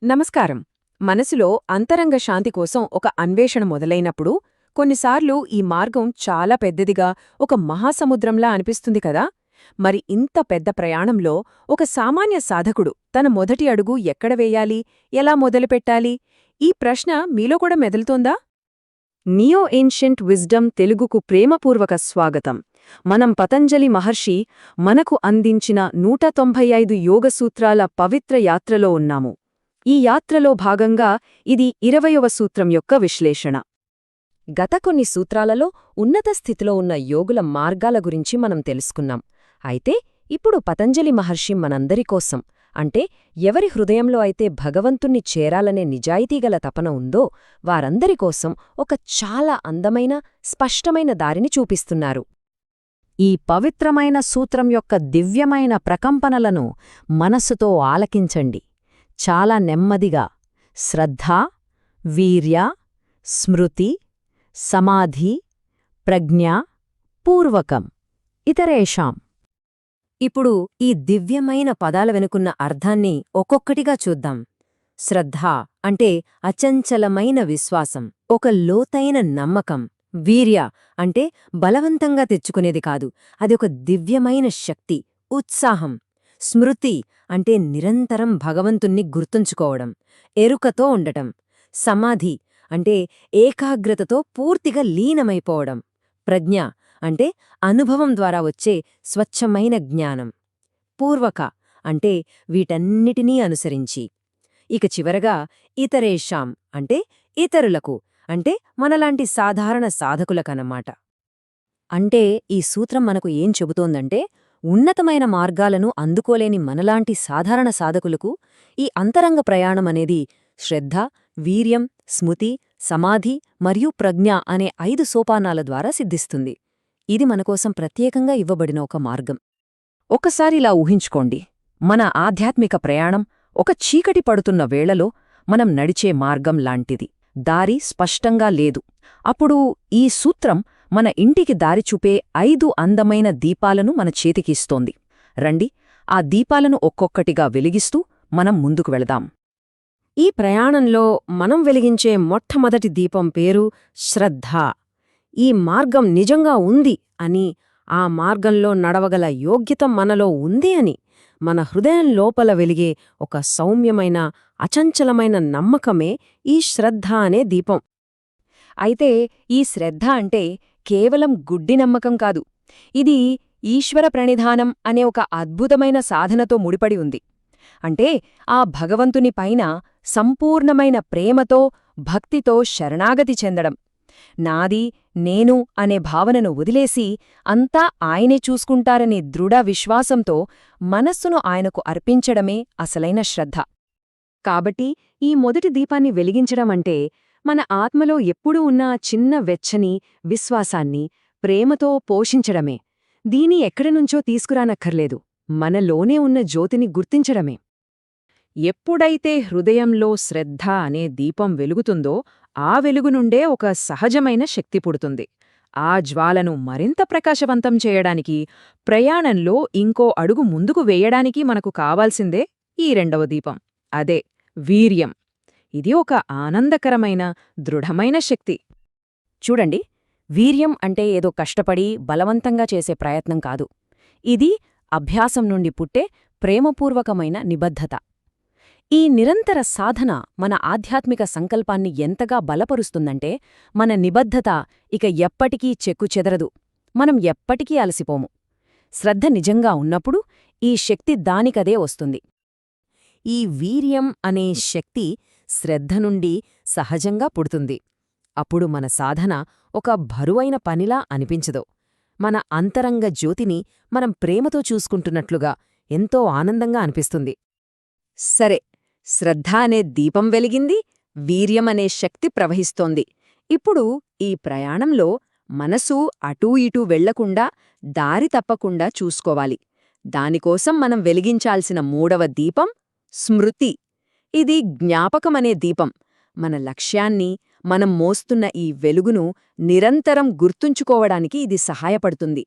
నమస్కారం. మనసులో అంతరంగ శాంతి కోసం ఒక అన్వేషణ మొదలైనప్పుడు కొన్నిసార్లు ఈ మార్గం చాలా పెద్దదిగా ఒక మహాసముద్రంలా అనిపిస్తుంది కదా. మరి ఇంత పెద్ద ప్రయాణంలో ఒక సామాన్య సాధకుడు తన మొదటి అడుగు ఎక్కడ వేయాలి, ఎలా మొదలుపెట్టాలి? ఈ ప్రశ్న మీలో కూడా మెదులుతోందా? నియో ఏన్షియంట్ విజ్డమ్ తెలుగుకు ప్రేమపూర్వక స్వాగతం. మనం పతంజలి మహర్షి మనకు అందించిన 195 యోగసూత్రాల పవిత్ర యాత్రలో ఉన్నాము. ఈ యాత్రలో భాగంగా ఇది 20వ సూత్రం యొక్క విశ్లేషణ. గత కొన్ని సూత్రాలలో ఉన్నత స్థితిలో ఉన్న యోగుల మార్గాల గురించి మనం తెలుసుకున్నాం. అయితే ఇప్పుడు పతంజలి మహర్షి మనందరి కోసం, అంటే ఎవరి హృదయంలో అయితే భగవంతుణ్ణి చేరాలనే నిజాయితీగల తపన ఉందో వారందరి కోసం ఒక చాలా అందమైన, స్పష్టమైన దారిని చూపిస్తున్నారు. ఈ పవిత్రమైన సూత్రం యొక్క దివ్యమైన ప్రకంపనలను మనస్సుతో ఆలకించండి. చాలా నెమ్మదిగా శ్రద్ధ, వీర్య, స్మృతి, సమాధి, ప్రజ్ఞ, పూర్వకం, ఇతరేషాం. ఇప్పుడు ఈ దివ్యమైన పదాల వెనుకున్న అర్థాన్ని ఒక్కొక్కటిగా చూద్దాం. శ్రద్ధ అంటే అచంచలమైన విశ్వాసం, ఒక లోతైన నమ్మకం. వీర్య అంటే బలవంతంగా తెచ్చుకునేది కాదు, అది ఒక దివ్యమైన శక్తి, ఉత్సాహం. స్మృతి అంటే నిరంతరం భగవంతుణ్ణి గుర్తుంచుకోవడం, ఎరుకతో ఉండటం. సమాధి అంటే ఏకాగ్రతతో పూర్తిగా లీనమైపోవడం. ప్రజ్ఞ అంటే అనుభవం ద్వారా వచ్చే స్వచ్ఛమైన జ్ఞానం. పూర్వక అంటే వీటన్నిటినీ అనుసరించి. ఇక చివరగా ఇతరేషాం అంటే ఇతరులకు, అంటే మనలాంటి సాధారణ సాధకులకన్నమాట. అంటే ఈ సూత్రం మనకు ఏం చెబుతోందంటే, ఉన్నతమైన మార్గాలను అందుకోలేని మనలాంటి సాధారణ సాధకులకు ఈ అంతరంగ ప్రయాణమనేది శ్రద్ధ, వీర్యం, స్మృతి, సమాధి మరియు ప్రజ్ఞ అనే 5 సోపానాల ద్వారా సిద్ధిస్తుంది. ఇది మనకోసం ప్రత్యేకంగా ఇవ్వబడిన ఒక మార్గం. ఒకసారిలా ఊహించుకోండి, మన ఆధ్యాత్మిక ప్రయాణం ఒక చీకటి పడుతున్న వేళలో మనం నడిచే మార్గం లాంటిది. దారి స్పష్టంగా లేదు. అప్పుడు ఈ సూత్రం మన ఇంటికి దారి చూపే 5 అందమైన దీపాలను మన చేతికిస్తోంది. రండి, ఆ దీపాలను ఒక్కొక్కటిగా వెలిగిస్తూ మనం ముందుకు వెళదాం. ఈ ప్రయాణంలో మనం వెలిగించే మొట్టమొదటి దీపం పేరు శ్రద్ధ. ఈ మార్గం నిజంగా ఉంది అని, ఆ మార్గంలో నడవగల యోగ్యత మనలో ఉంది అని, మన హృదయం లోపల వెలిగే ఒక సౌమ్యమైన, అచంచలమైన నమ్మకమే ఈ శ్రద్ధ అనే దీపం. అయితే ఈ శ్రద్ధ అంటే కేవలం గుడ్డి నమ్మకం కాదు. ఇది ఈశ్వర ప్రణిధానం అనే ఒక అద్భుతమైన సాధనతో ముడిపడి ఉంది. అంటే ఆ భగవంతుని పైన సంపూర్ణమైన ప్రేమతో, భక్తితో శరణాగతి చెందడం. నాది, నేను అనే భావనను వదిలేసి అంతా ఆయనే చూసుకుంటారనే దృఢ విశ్వాసంతో మనస్సును ఆయనకు అర్పించడమే అసలైన శ్రద్ధ. కాబట్టి ఈ మొదటి దీపాన్ని వెలిగించడం అంటే మన ఆత్మలో ఎప్పుడూ ఉన్న చిన్న వెచ్చని విశ్వాసాన్ని ప్రేమతో పోషించడమే. దీని ఎక్కడినుంచో తీసుకురానక్కర్లేదు, మనలోనే ఉన్న జ్యోతిని గుర్తించడమే. ఎప్పుడైతే హృదయంలో శ్రద్ధ అనే దీపం వెలుగుతుందో ఆ వెలుగు నుండే ఒక సహజమైన శక్తి పుడుతుంది. ఆ జ్వాలను మరింత ప్రకాశవంతం చేయడానికి, ప్రయాణంలో ఇంకో అడుగు ముందుకు వేయడానికి మనకు కావాల్సిందే ఈ రెండవ దీపం, అదే వీర్యం. ఇది ఒక ఆనందకరమైన, దృఢమైన శక్తి. చూడండి, వీర్యం అంటే ఏదో కష్టపడి బలవంతంగా చేసే ప్రయత్నం కాదు. ఇది అభ్యాసం నుండి పుట్టే ప్రేమపూర్వకమైన నిబద్ధత. ఈ నిరంతర సాధన మన ఆధ్యాత్మిక సంకల్పాన్ని ఎంతగా బలపరుస్తుందంటే, మన నిబద్ధత ఇక ఎప్పటికీ చెక్కుచెదరదు. మనం ఎప్పటికీ అలసిపోము. శ్రద్ధ నిజంగా ఉన్నప్పుడు ఈ శక్తి దానికదే వస్తుంది. ఈ వీర్యం అనే శక్తి శ్రద్ధ నుండి సహజంగా పుడుతుంది. అప్పుడు మన సాధన ఒక బరువైన పనిలా అనిపించదు. మన అంతరంగ జ్యోతిని మనం ప్రేమతో చూసుకుంటున్నట్లుగా ఎంతో ఆనందంగా అనిపిస్తుంది. సరే, శ్రద్ధ అనే దీపం వెలిగింది, వీర్యం అనే శక్తి ప్రవహిస్తోంది. ఇప్పుడు ఈ ప్రయాణంలో మనసు అటూ ఇటూ వెళ్లకుండా, దారి తప్పకుండా చూసుకోవాలి. దానికోసం మనం వెలిగించాల్సిన 3వ దీపం స్మృతి. ఇది జ్ఞాపకమనే దీపం. మన లక్ష్యాన్ని, మనం మోస్తున్న ఈ వెలుగును నిరంతరం గుర్తుంచుకోవడానికి ఇది సహాయపడుతుంది.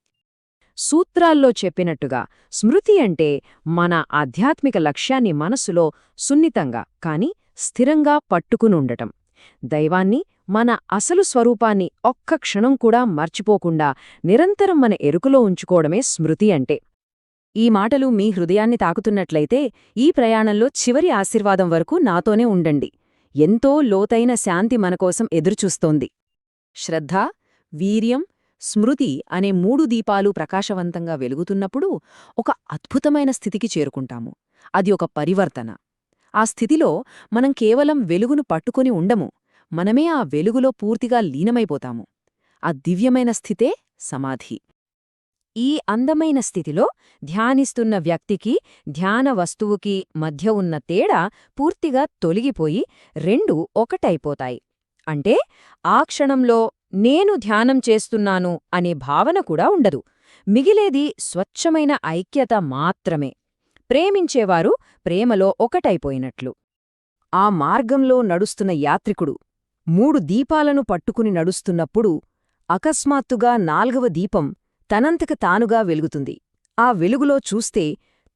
సూత్రాల్లో చెప్పినట్టుగా స్మృతి అంటే మన ఆధ్యాత్మిక లక్ష్యాన్ని మనసులో సున్నితంగా కాని స్థిరంగా పట్టుకునుండటం. దైవాన్ని, మన అసలు స్వరూపాన్ని ఒక్క క్షణం కూడా మర్చిపోకుండా నిరంతరం మన ఎరుకలో ఉంచుకోవడమే స్మృతి అంటే. ఈ మాటలు మీ హృదయాన్ని తాకుతున్నట్లయితే ఈ ప్రయాణంలో చివరి ఆశీర్వాదం వరకు నాతోనే ఉండండి. ఎంతో లోతైన శాంతి మనకోసం ఎదురుచూస్తోంది. శ్రద్ధ, వీర్యం, స్మృతి అనే 3 దీపాలు ప్రకాశవంతంగా వెలుగుతున్నప్పుడు ఒక అద్భుతమైన స్థితికి చేరుకుంటాము. అది ఒక పరివర్తన. ఆ స్థితిలో మనం కేవలం వెలుగును పట్టుకొని ఉండము, మనమే ఆ వెలుగులో పూర్తిగా లీనమైపోతాము. ఆ దివ్యమైన స్థితే సమాధి. ఈ అందమైన స్థితిలో ధ్యానిస్తున్న వ్యక్తికి, ధ్యాన వస్తువుకి మధ్య ఉన్న తేడా పూర్తిగా తొలగిపోయి రెండూ ఒకటైపోతాయి. అంటే ఆ క్షణంలో నేను ధ్యానం చేస్తున్నాను అనే భావన కూడా ఉండదు. మిగిలేది స్వచ్ఛమైన ఐక్యత మాత్రమే. ప్రేమించేవారు ప్రేమలో ఒకటైపోయినట్లు. ఆ మార్గంలో నడుస్తున్న యాత్రికుడు 3 దీపాలను పట్టుకుని నడుస్తున్నప్పుడు అకస్మాత్తుగా 4వ దీపం తనంతక తానుగా వెలుగుతుంది. ఆ వెలుగులో చూస్తే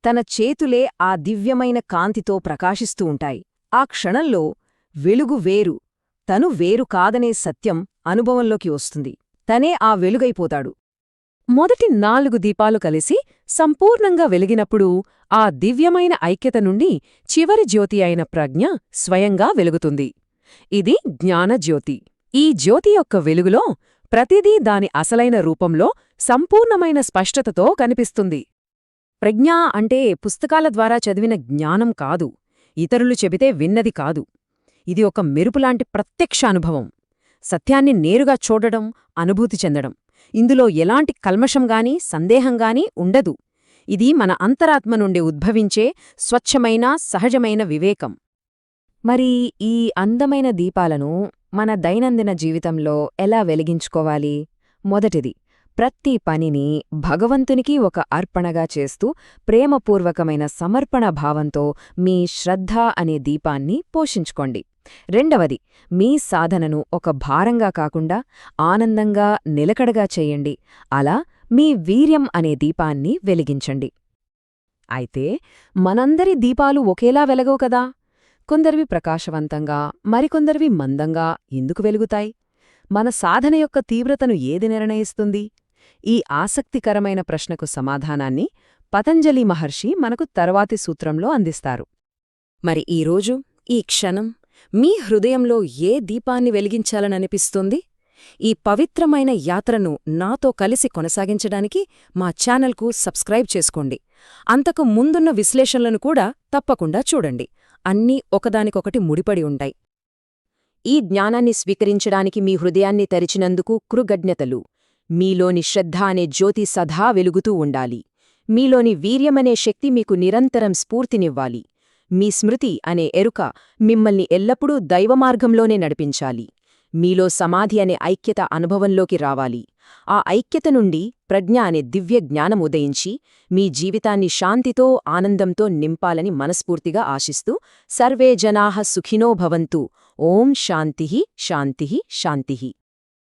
తన చేతులే ఆ దివ్యమైన కాంతితో ప్రకాశిస్తూ ఉంటాయి. ఆ క్షణంలో వెలుగు వేరు, తను వేరు కాదనే సత్యం అనుభవంలోకి వస్తుంది. తనే ఆ వెలుగైపోతాడు. మొదటి 4 దీపాలు కలిసి సంపూర్ణంగా వెలిగినప్పుడు ఆ దివ్యమైన ఐక్యత నుండి చివరి జ్యోతి అయిన ప్రజ్ఞ స్వయంగా వెలుగుతుంది. ఇది జ్ఞానజ్యోతి. ఈ జ్యోతి యొక్క వెలుగులో ప్రతిదీ దాని అసలైన రూపంలో సంపూర్ణమైన స్పష్టతతో కనిపిస్తుంది. ప్రజ్ఞ అంటే పుస్తకాల ద్వారా చదివిన జ్ఞానం కాదు, ఇతరులు చెబితే విన్నది కాదు. ఇది ఒక మెరుపులాంటి ప్రత్యక్ష అనుభవం. సత్యాన్ని నేరుగా చూడడం, అనుభూతి చెందడం. ఇందులో ఎలాంటి కల్మషంగానీ సందేహంగానీ ఉండదు. ఇది మన అంతరాత్మ నుండి ఉద్భవించే స్వచ్ఛమైన సహజమైన వివేకం. మరి ఈ అందమైన దీపాలను మన దైనందిన జీవితంలో ఎలా వెలిగించుకోవాలి? మొదటిది, ప్రతి పనిని భగవంతునికి ఒక అర్పణగా చేస్తూ ప్రేమపూర్వకమైన సమర్పణ భావంతో మీ శ్రద్ధ అనే దీపాన్ని పోషించుకోండి. రెండవది, మీ సాధనను ఒక భారంగా కాకుండా ఆనందంగా నిలకడగా చేయండి. అలా మీ వీర్యం అనే దీపాన్ని వెలిగించండి. అయితే మనందరి దీపాలు ఒకేలా వెలగవు కదా. కొందరివి ప్రకాశవంతంగా, మరికొందరివి మందంగా ఎందుకు వెలుగుతాయి? మన సాధన యొక్క తీవ్రతను ఏది నిర్ణయిస్తుంది? ఈ ఆసక్తికరమైన ప్రశ్నకు సమాధానాన్ని పతంజలి మహర్షి మనకు తర్వాతి సూత్రంలో అందిస్తారు. మరి ఈరోజు, ఈ క్షణం మీ హృదయంలో ఏ దీపాన్ని వెలిగించాలననిపిస్తుంది? ఈ పవిత్రమైన యాత్రను నాతో కలిసి కొనసాగించడానికి మా ఛానల్కు సబ్స్క్రైబ్ చేసుకోండి. అంతకు ముందున్న విశ్లేషణలను కూడా తప్పకుండా చూడండి. అన్నీ ఒకదానికొకటి ముడిపడి ఉంటాయి. ఈ జ్ఞానాన్ని స్వీకరించడానికి మీ హృదయాన్ని తెరిచినందుకు కృతజ్ఞతలు. మీలోని శ్రద్ధ అనే జ్యోతి సదా వెలుగుతూ ఉండాలి. మీలోని వీర్యమనే శక్తి మీకు నిరంతరం స్ఫూర్తినివ్వాలి. మీ స్మృతి అనే ఎరుక మిమ్మల్ని ఎల్లప్పుడూ దైవమార్గంలోనే నడిపించాలి. మీలో సమాధి అనే ఐక్యత అనుభవంలోకి రావాలి. ఆ ఐక్యత నుండి ప్రజ్ఞ అనే దివ్య జ్ఞానం ఉదయించి మీ జీవితాన్ని శాంతితో, ఆనందంతో నింపాలని మనస్ఫూర్తిగా ఆశిస్తూ సర్వే జనాః సుఖినో భవంతు. ఓం శాంతిః శాంతిః శాంతిః.